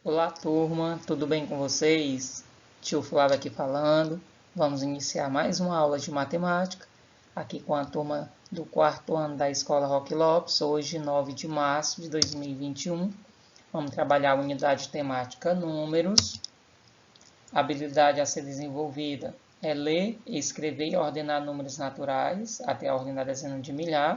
Olá, turma, tudo bem com vocês? Tio Flávio aqui falando. Vamos iniciar mais uma aula de matemática, aqui com a turma do quarto ano da Escola Roque Lopes, hoje, 9 de março de 2021. Vamos trabalhar a unidade temática números. A habilidade a ser desenvolvida é ler, escrever e ordenar números naturais, até a ordem da dezena de milhar.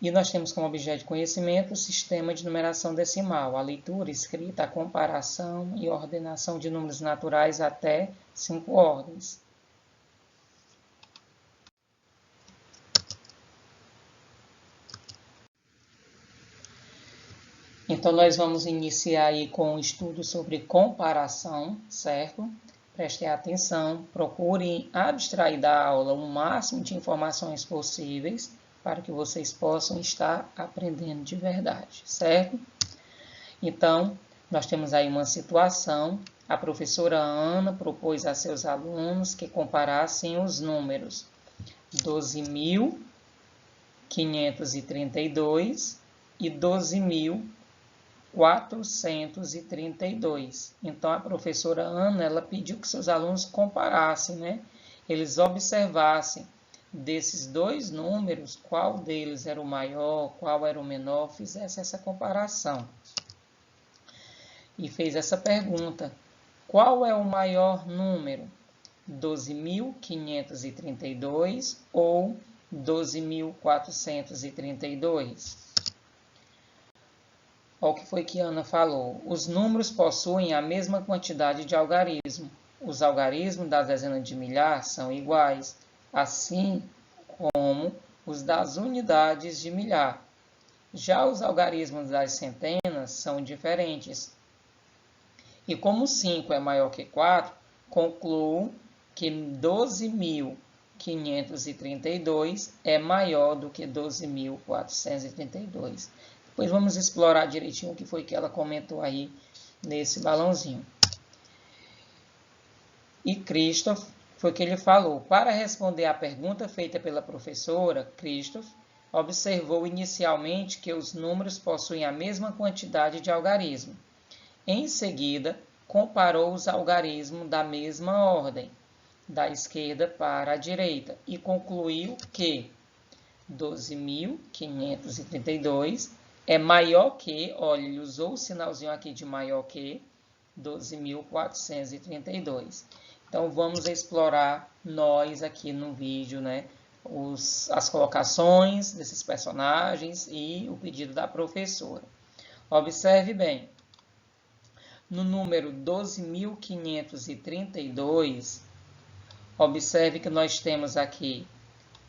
E nós temos como objeto de conhecimento o sistema de numeração decimal, a leitura, escrita, a comparação e ordenação de números naturais até 5 ordens. Então, nós vamos iniciar aí com um estudo sobre comparação, certo? Prestem atenção, procurem abstrair da aula o máximo de informações possíveis para que vocês possam estar aprendendo de verdade, certo? Então, nós temos aí uma situação. A professora Ana propôs a seus alunos que comparassem os números 12.532 e 12.432. Então, a professora Ana, ela pediu que seus alunos comparassem, né? Eles observassem desses dois números, qual deles era o maior, qual era o menor, fizesse essa comparação. E fez essa pergunta: qual é o maior número? 12.532 ou 12.432? Olha o que foi que Ana falou. Os números possuem a mesma quantidade de algarismo. Os algarismos da dezena de milhar são iguais, assim como os das unidades de milhar. Já os algarismos das centenas são diferentes. E como 5 é maior que 4, concluo que 12.532 é maior do que 12.432. Depois vamos explorar direitinho o que foi que ela comentou aí nesse balãozinho. E Christoph, foi o que ele falou. Para responder à pergunta feita pela professora, Christoph observou inicialmente que os números possuem a mesma quantidade de algarismo. Em seguida, comparou os algarismos da mesma ordem, da esquerda para a direita, e concluiu que 12.532 é maior que, olha, ele usou o sinalzinho aqui de maior que 12.432. Então, vamos explorar nós aqui no vídeo, né, as colocações desses personagens e o pedido da professora. Observe bem. No número 12.532, observe que nós temos aqui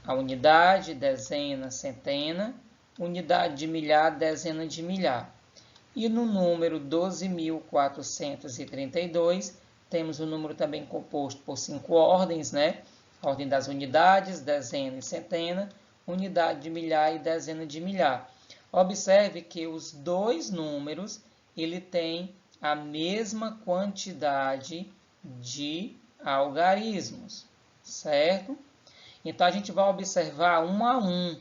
a unidade, dezena, centena, unidade de milhar, dezena de milhar. E no número 12.432, temos o número também composto por 5 ordens, né? Ordem das unidades, dezena e centena, unidade de milhar e dezena de milhar. Observe que os dois números, ele tem a mesma quantidade de algarismos, certo? Então, a gente vai observar um a um,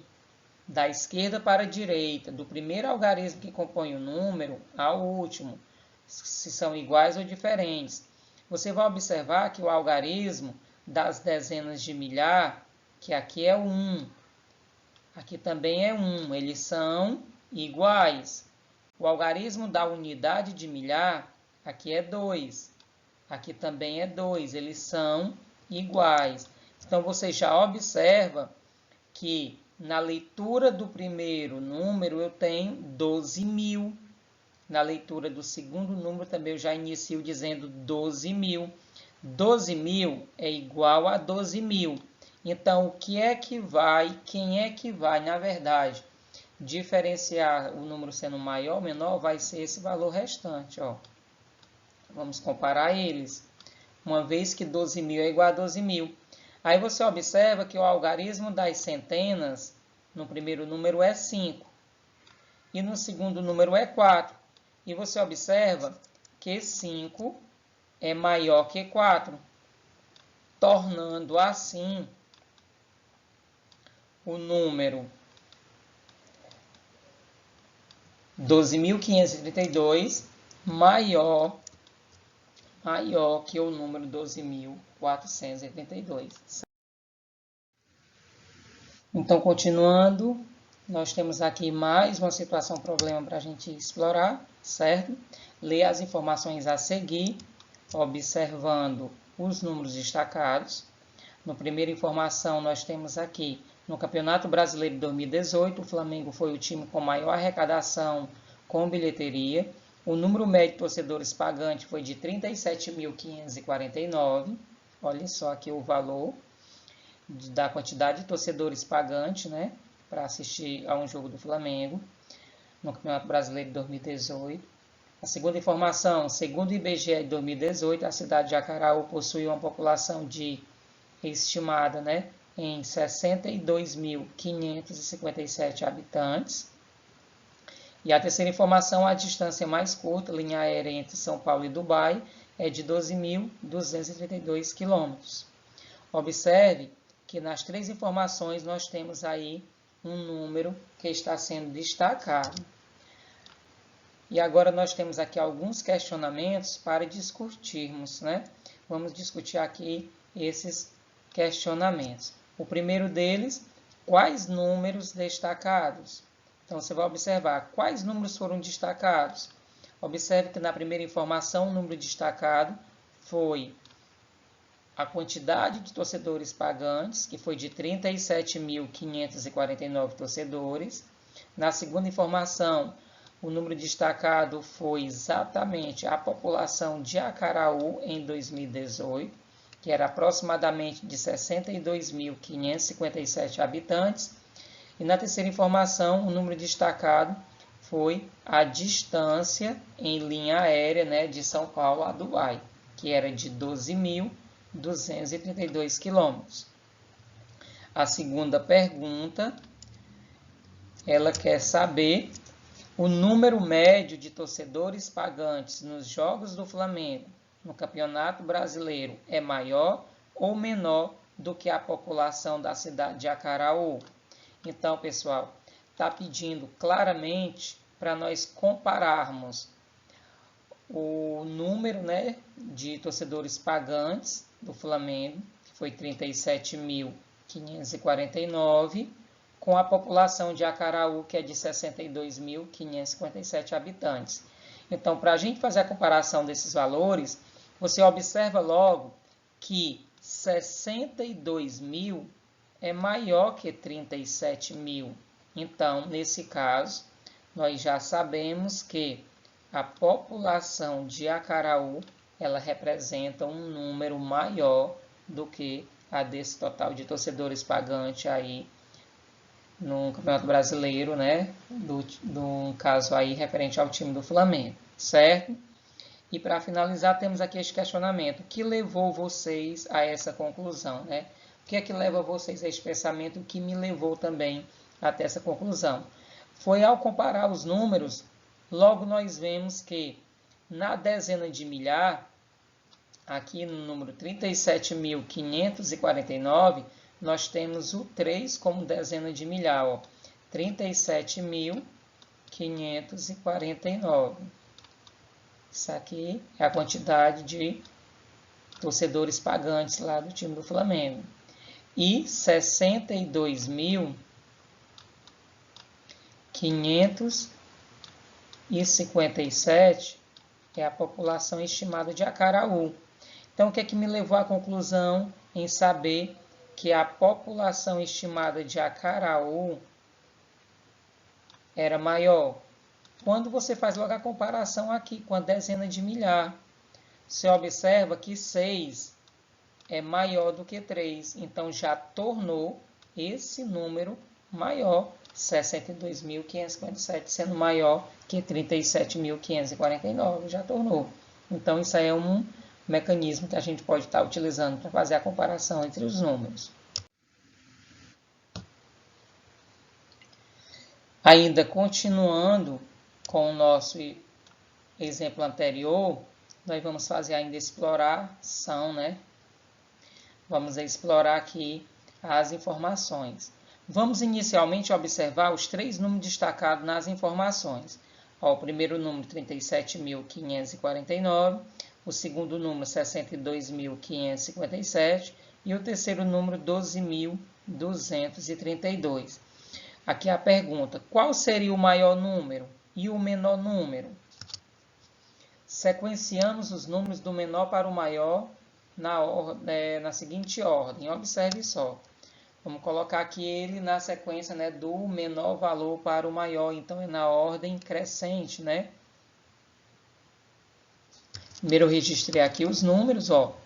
da esquerda para a direita, do primeiro algarismo que compõe o número ao último, se são iguais ou diferentes. Você vai observar que o algarismo das dezenas de milhar, que aqui é o 1, aqui também é 1, eles são iguais. O algarismo da unidade de milhar, aqui é 2. Aqui também é 2. Eles são iguais. Então, você já observa que na leitura do primeiro número eu tenho 12.000. Na leitura do segundo número também eu já inicio dizendo 12.000. 12.000 é igual a 12.000. Então, o que é que vai, quem é que vai, na verdade, diferenciar o número sendo maior ou menor, vai ser esse valor restante, ó. Vamos comparar eles. Uma vez que 12.000 é igual a 12.000. Aí você observa que o algarismo das centenas, no primeiro número é 5. E no segundo número é 4. E você observa que 5 é maior que 4. Tornando assim o número 12.532 maior que o número 12.432. Então, continuando, nós temos aqui mais uma situação, problema para a gente explorar, certo? Ler as informações a seguir, observando os números destacados. Na primeira informação, nós temos aqui, no Campeonato Brasileiro de 2018, o Flamengo foi o time com maior arrecadação com bilheteria. O número médio de torcedores pagantes foi de 37.549. Olha só aqui o valor da quantidade de torcedores pagantes, né, para assistir a um jogo do Flamengo no Campeonato Brasileiro de 2018. A segunda informação, segundo o IBGE de 2018, a cidade de Acaraú possui uma população estimada, né, em 62.557 habitantes. E a terceira informação, a distância mais curta, linha aérea entre São Paulo e Dubai, é de 12.232 quilômetros. Observe que nas três informações nós temos aí um número que está sendo destacado. E agora nós temos aqui alguns questionamentos para discutirmos, né? Vamos discutir aqui esses questionamentos. O primeiro deles, quais números destacados? Então, você vai observar quais números foram destacados. Observe que na primeira informação, o número destacado foi a quantidade de torcedores pagantes, que foi de 37.549 torcedores. Na segunda informação, o número destacado foi exatamente a população de Acaraú em 2018, que era aproximadamente de 62.557 habitantes. E na terceira informação, o número destacado foi a distância em linha aérea, né, de São Paulo a Dubai, que era de 12.232 quilômetros. A segunda pergunta, ela quer saber o número médio de torcedores pagantes nos Jogos do Flamengo no Campeonato Brasileiro é maior ou menor do que a população da cidade de Acaraú? Então, pessoal, está pedindo claramente para nós compararmos o número, né, de torcedores pagantes do Flamengo, que foi 37.549, com a população de Acaraú, que é de 62.557 habitantes. Então, para a gente fazer a comparação desses valores, você observa logo que 62.000 é maior que 37.000. Então, nesse caso, nós já sabemos que a população de Acaraú, ela representa um número maior do que a desse total de torcedores pagantes aí no Campeonato Brasileiro, né? Do caso aí referente ao time do Flamengo, certo? E para finalizar, temos aqui este questionamento. O que levou vocês a essa conclusão, né? O que é que leva vocês a esse pensamento que me levou também até essa conclusão? Foi ao comparar os números, logo nós vemos que na dezena de milhar, aqui no número 37.549, nós temos o 3 como dezena de milhar, 37.549. Isso aqui é a quantidade de torcedores pagantes lá do time do Flamengo. E 62.557 é a população estimada de Acaraú. Então, o que é que me levou à conclusão em saber que a população estimada de Acaraú era maior? Quando você faz logo a comparação aqui com a dezena de milhar, você observa que 6 é maior do que 3, então já tornou esse número maior, 62.557 sendo maior que 37.549, já tornou. Então isso aí é um mecanismo que a gente pode estar utilizando para fazer a comparação entre os números. Ainda continuando com o nosso exemplo anterior, nós vamos fazer ainda exploração, né? Vamos explorar aqui as informações. Vamos inicialmente observar os 3 números destacados nas informações. Ó, o primeiro número, 37.549, o segundo número, 62.557 e o terceiro número, 12.232. Aqui a pergunta, qual seria o maior número e o menor número? Sequenciamos os números do menor para o maior na seguinte ordem. Observe só. Vamos colocar aqui ele na sequência, né, do menor valor para o maior. Então, é na ordem crescente, né? Primeiro eu registrei aqui os números, ó.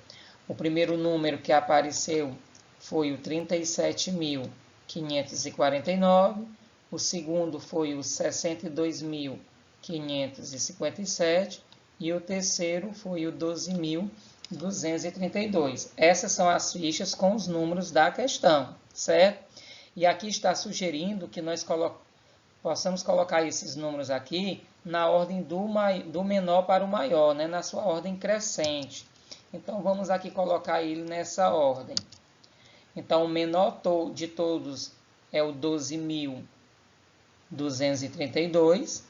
O primeiro número que apareceu foi o 37.549. O segundo foi o 62.557. E o terceiro foi o 12.232. Essas são as fichas com os números da questão, certo? E aqui está sugerindo que nós possamos colocar esses números aqui na ordem do menor para o maior, né? Na sua ordem crescente. Então, vamos aqui colocar ele nessa ordem. Então, o menor de todos é o 12.232.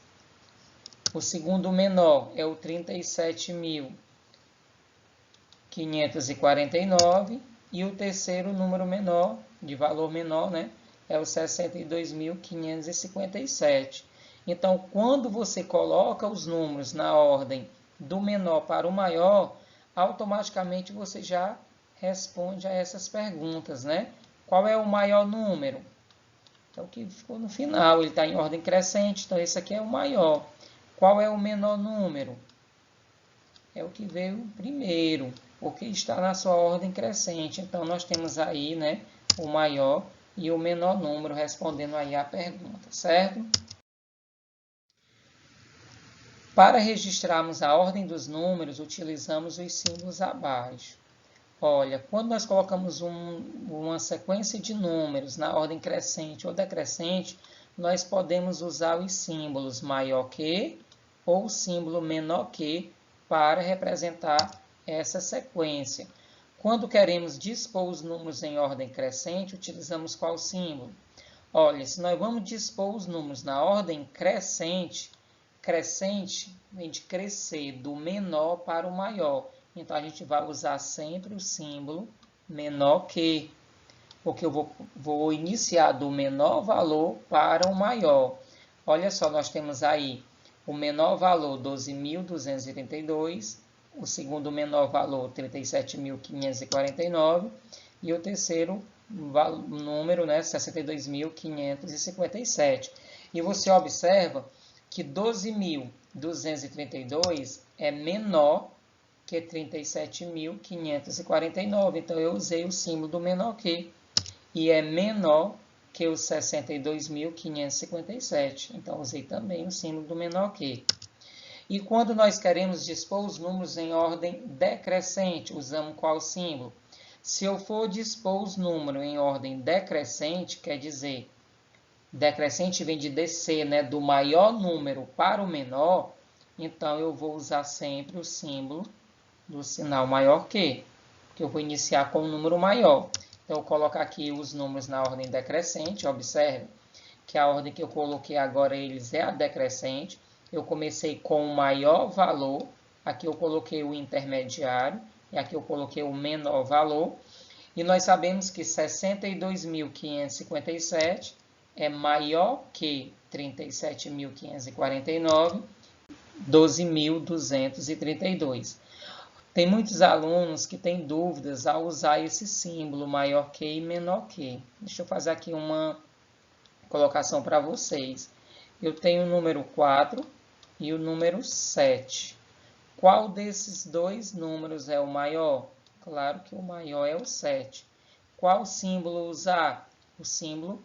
O segundo menor é o 37.549 e o terceiro número menor, de valor menor, né, é o 62.557. Então, quando você coloca os números na ordem do menor para o maior, automaticamente você já responde a essas perguntas, né? Qual é o maior número? É o que ficou no final, ele está em ordem crescente, então esse aqui é o maior. Qual é o menor número? É o que veio primeiro, porque está na sua ordem crescente. Então, nós temos aí, né, o maior e o menor número respondendo aí a pergunta, certo? Para registrarmos a ordem dos números, utilizamos os símbolos abaixo. Olha, quando nós colocamos uma sequência de números na ordem crescente ou decrescente, nós podemos usar os símbolos maior que ou o símbolo menor que para representar essa sequência. Quando queremos dispor os números em ordem crescente, utilizamos qual símbolo? Olha, se nós vamos dispor os números na ordem crescente, crescente vem de crescer do menor para o maior. Então, a gente vai usar sempre o símbolo menor que, porque eu vou iniciar do menor valor para o maior. Olha só, nós temos aí o menor valor 12.232, o segundo menor valor 37.549 e o terceiro número, né, 62.557. E você observa que 12.232 é menor que 37.549. Então, eu usei o símbolo do menor que, e é menor que os 62.557. Então, usei também o símbolo do menor que. E quando nós queremos dispor os números em ordem decrescente, usamos qual símbolo? Se eu for dispor os números em ordem decrescente, quer dizer, decrescente vem de descer, né, do maior número para o menor, então eu vou usar sempre o símbolo do sinal maior que eu vou iniciar com um número maior. Então, eu coloco aqui os números na ordem decrescente. Observe que a ordem que eu coloquei agora eles é a decrescente. Eu comecei com o maior valor, aqui eu coloquei o intermediário, e aqui eu coloquei o menor valor. E nós sabemos que 62.557 é maior que 37.549, 12.232. Tem muitos alunos que têm dúvidas ao usar esse símbolo maior que e menor que. Deixa eu fazer aqui uma colocação para vocês. Eu tenho o número 4 e o número 7. Qual desses dois números é o maior? Claro que o maior é o 7. Qual símbolo usar? O símbolo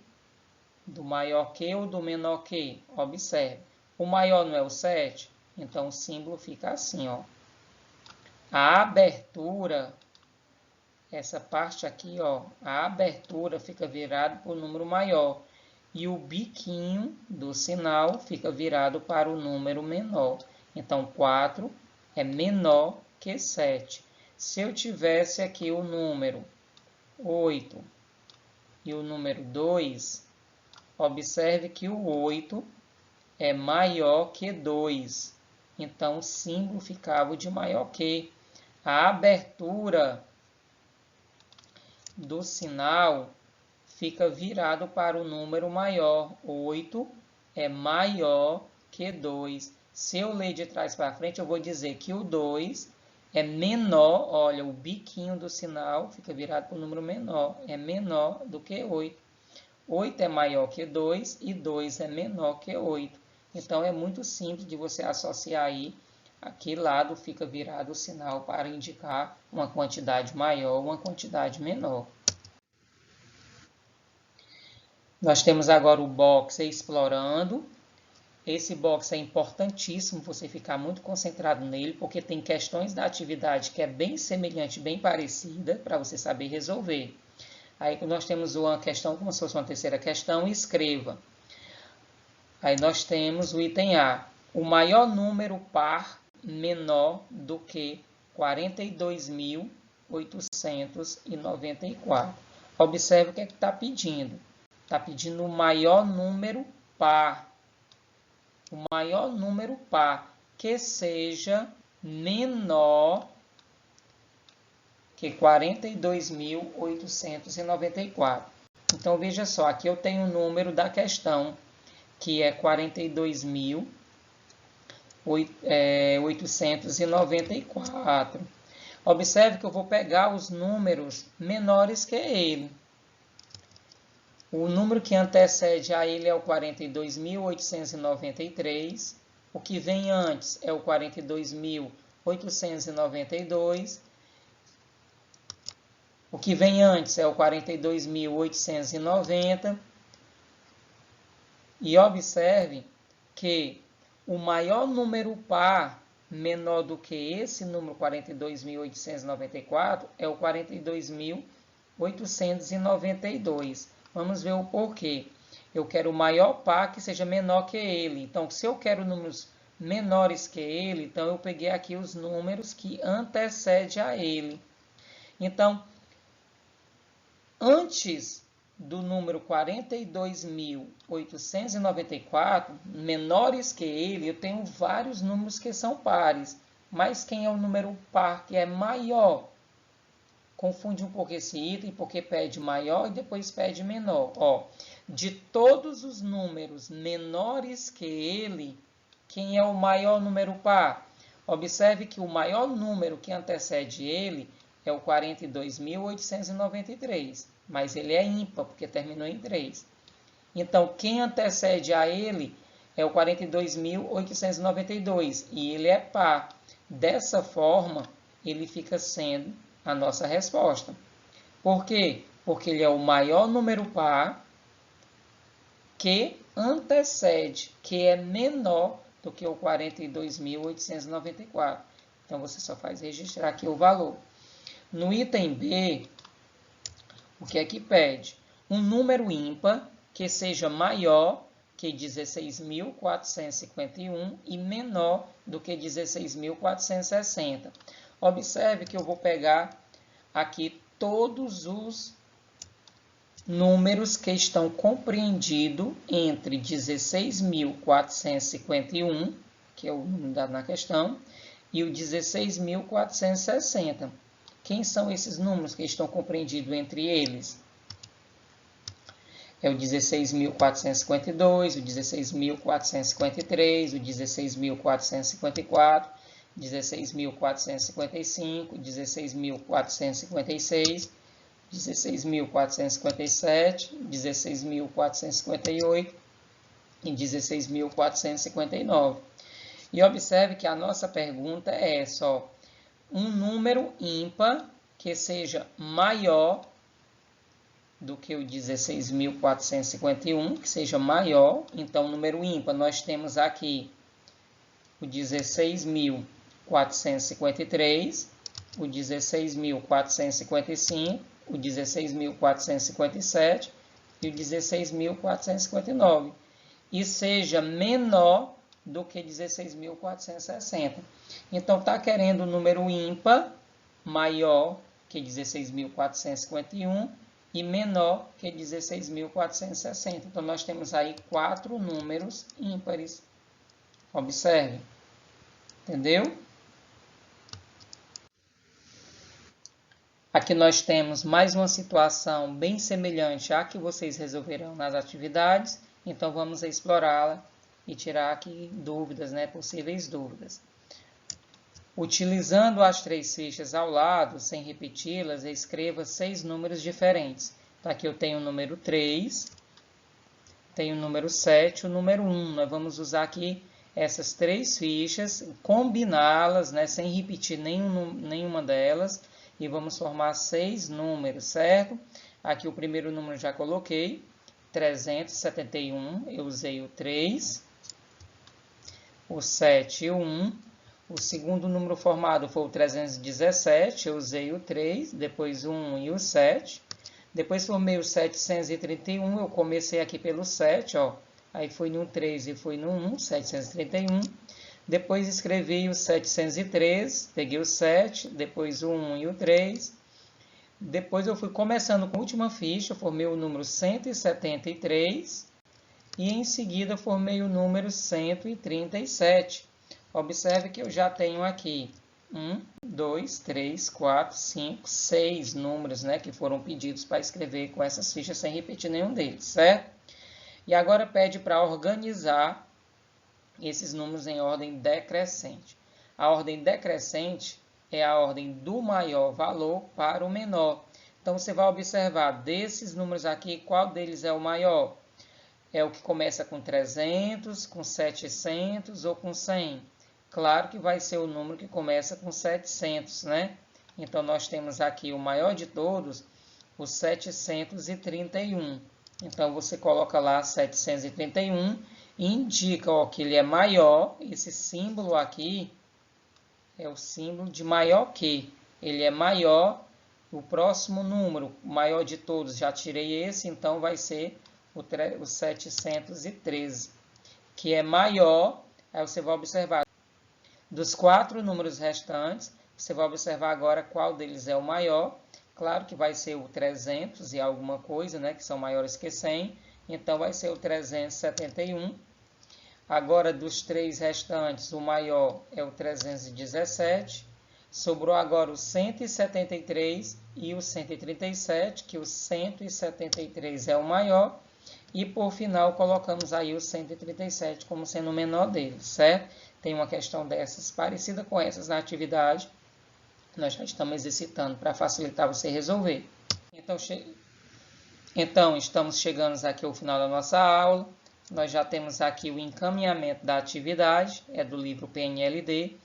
do maior que ou do menor que? Observe. O maior não é o 7? Então, o símbolo fica assim, ó. A abertura, essa parte aqui, ó, a abertura fica virada para o número maior. E o biquinho do sinal fica virado para o número menor. Então, 4 é menor que 7. Se eu tivesse aqui o número 8 e o número 2, observe que o 8 é maior que 2. Então, o símbolo ficava de maior que. A abertura do sinal fica virado para o número maior. 8 é maior que 2. Se eu ler de trás para frente, eu vou dizer que o 2 é menor. Olha, o biquinho do sinal fica virado para o número menor. É menor do que 8. 8 é maior que 2 e 2 é menor que 8. Então, é muito simples de você associar aí. Aqui lado fica virado o sinal para indicar uma quantidade maior ou uma quantidade menor. Nós temos agora o box explorando. Esse box é importantíssimo você ficar muito concentrado nele, porque tem questões da atividade que é bem semelhante, bem parecida, para você saber resolver. Aí nós temos uma questão como se fosse uma terceira questão, escreva. Aí nós temos o item A. O maior número par menor do que 42.894. Observe o que é que está pedindo. Está pedindo o maior número par. O maior número par que seja menor que 42.894. Então, veja só, aqui eu tenho o número da questão, que é 42.894. Observe que eu vou pegar os números menores que ele. O número que antecede a ele é o 42.893. O que vem antes é o 42.892. O que vem antes é o 42.890. E observe que o maior número par menor do que esse número 42.894 é o 42.892. Vamos ver o porquê. Eu quero o maior par que seja menor que ele. Então, se eu quero números menores que ele, então eu peguei aqui os números que antecedem a ele. Então, antes do número 42.894, menores que ele, eu tenho vários números que são pares. Mas quem é o número par que é maior? Confunde um pouco esse item, porque pede maior e depois pede menor. Ó, de todos os números menores que ele, quem é o maior número par? Observe que o maior número que antecede ele é o 42.893, mas ele é ímpar, porque terminou em 3. Então, quem antecede a ele é o 42.892, e ele é par. Dessa forma, ele fica sendo a nossa resposta. Por quê? Porque ele é o maior número par que antecede, que é menor do que o 42.894. Então, você só faz registrar aqui o valor. No item B, o que é que pede? Um número ímpar que seja maior que 16.451 e menor do que 16.460. Observe que eu vou pegar aqui todos os números que estão compreendidos entre 16.451, que é o número dado na questão, e o 16.460. Quem são esses números que estão compreendidos entre eles? É o 16.452, o 16.453, o 16.454, 16.455, 16.456, 16.457, 16.458 e 16.459. E observe que a nossa pergunta é só um número ímpar que seja maior do que o 16.451, que seja maior. Então, número ímpar, nós temos aqui o 16.453, o 16.455, o 16.457 e o 16.459. E seja menor do que 16.460. Então, está querendo o número ímpar maior que 16.451 e menor que 16.460. Então, nós temos aí 4 números ímpares. Observe. Entendeu? Aqui nós temos mais uma situação bem semelhante à que vocês resolverão nas atividades. Então, vamos explorá-la e tirar aqui dúvidas, né? Possíveis dúvidas. Utilizando as 3 fichas ao lado, sem repeti-las, escreva 6 números diferentes. Então, aqui eu tenho o número 3, tenho o número 7 e o número 1. Nós vamos usar aqui essas 3 fichas, combiná-las, né? Sem repetir nenhuma delas. E vamos formar 6 números, certo? Aqui o primeiro número já coloquei, 371, eu usei o 3, o 7 e o 1. O segundo número formado foi o 317, eu usei o 3, depois o 1 e o 7. Depois formei o 731, eu comecei aqui pelo 7, ó. Aí fui no 3 e fui no 1, 731. Depois escrevi o 703, peguei o 7, depois o 1 e o 3. Depois eu fui começando com a última ficha, formei o número 173 e em seguida formei o número 137. Observe que eu já tenho aqui 1, 2, 3, 4, 5, 6 números, né, que foram pedidos para escrever com essas fichas sem repetir nenhum deles, certo? E agora pede para organizar esses números em ordem decrescente. A ordem decrescente é a ordem do maior valor para o menor. Então, você vai observar desses números aqui, qual deles é o maior? É o que começa com 300, com 700 ou com 100? Claro que vai ser o número que começa com 700, né? Então, nós temos aqui o maior de todos, o 731. Então, você coloca lá 731 e indica ó, que ele é maior. Esse símbolo aqui é o símbolo de maior que. Ele é maior. O próximo número, o maior de todos, já tirei esse, então vai ser o 713, que é maior. Aí você vai observar. Dos 4 números restantes, você vai observar agora qual deles é o maior. Claro que vai ser o 300 e alguma coisa, né, que são maiores que 100. Então, vai ser o 371. Agora, dos 3 restantes, o maior é o 317. Sobrou agora o 173 e o 137, que o 173 é o maior. E, por final, colocamos aí o 137 como sendo o menor deles, certo? Tem uma questão dessas parecida com essas na atividade. Nós já estamos exercitando para facilitar você resolver. Então, estamos chegando aqui ao final da nossa aula. Nós já temos aqui o encaminhamento da atividade, é do livro PNLD.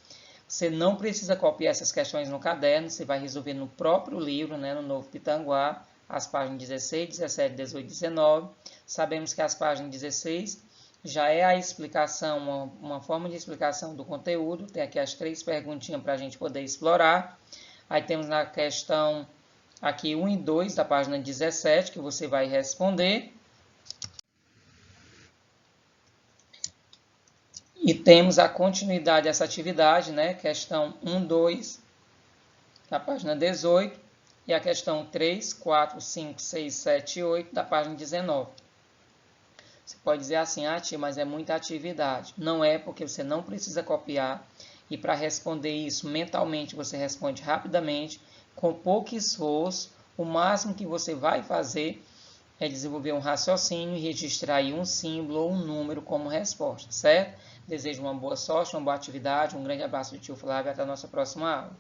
Você não precisa copiar essas questões no caderno, você vai resolver no próprio livro, né, no Novo Pitanguá, as páginas 16, 17, 18 e 19. Sabemos que as páginas 16 já é a explicação, uma forma de explicação do conteúdo. Tem aqui as 3 perguntinhas para a gente poder explorar. Aí temos na questão aqui 1 e 2 da página 17, que você vai responder. E temos a continuidade dessa atividade, né? Questão 1, 2, da página 18. E a questão 3, 4, 5, 6, 7 e 8, da página 19. Você pode dizer assim, ah, tia, mas é muita atividade. Não é, porque você não precisa copiar. E para responder isso mentalmente, você responde rapidamente, com pouco esforço. O máximo que você vai fazer é desenvolver um raciocínio e registrar aí um símbolo ou um número como resposta, certo? Desejo uma boa sorte, uma boa atividade. Um grande abraço do tio Flávio e até a nossa próxima aula.